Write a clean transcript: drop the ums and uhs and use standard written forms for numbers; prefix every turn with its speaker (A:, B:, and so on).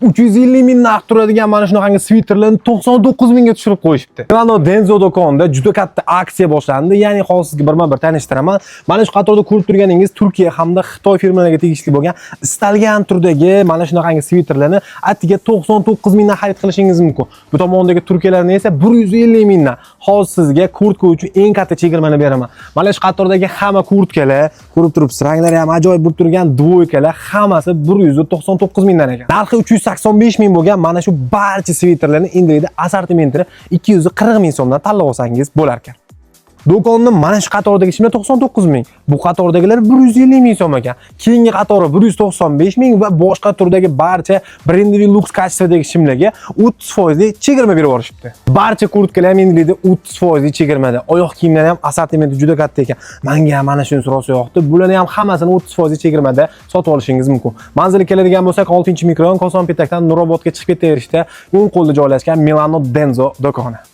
A: 350 ming narx turadigan mana shunaqangi sviterlarni 99 mingga tushirib qo'yishibdi. Milano Denzo do'konida juda katta aksiya boshlandi. Ya'ni hozir sizga birma-bir tanishtiraman. Mana shu qatorda ko'rib turganingiz Turkiya hamda Xitoy firmalariga tegishli bo'lgan istalgan turdagi mana shunaqangi sviterlarni atiga 99 mingdan xarid qilishingiz mumkin. Bu tomondagi turkiyalarni esa 150 mingdan. Hozir sizga kurtka uchun eng katta chegirmani beraman. Mana shu qatordagi hamma kurtkalar, ko'rib turibsiz, ranglari ham ajoyib bo'lib turgan dvoykalar hammasi 199 mingdan ekan. Narxi 385 ming bo'lgan mana shu barcha sviterlarni endilikda assortimentini 240 ming so'mdan tanlab olsangiz bo'lar ekan. Do'konni mana shu qatordagi shimlar 99 ming, bu qatordagilar 150 ming so'm ekan. Keyingi qatori 195 ming va boshqa turdagi barcha brendiviy luks kачестводagi shimlarga 30% chegirma berib yorishibdi. Barcha kurtkalar ham endilikda 30% chegirmada. Oyoq kiyimlar ham assortimenti juda katta ekan. Menga mana shunisi rosa yoqdi. Bularni ham hammasini 30% chegirmada sotib olishingiz mumkin. Manzilga keladigan bo'lsak, 6-mikrorayon Koson Petakdan Nurobodga chiqib ketaverishda o'ng qo'lda joylashgan Milano Denzo do'koni.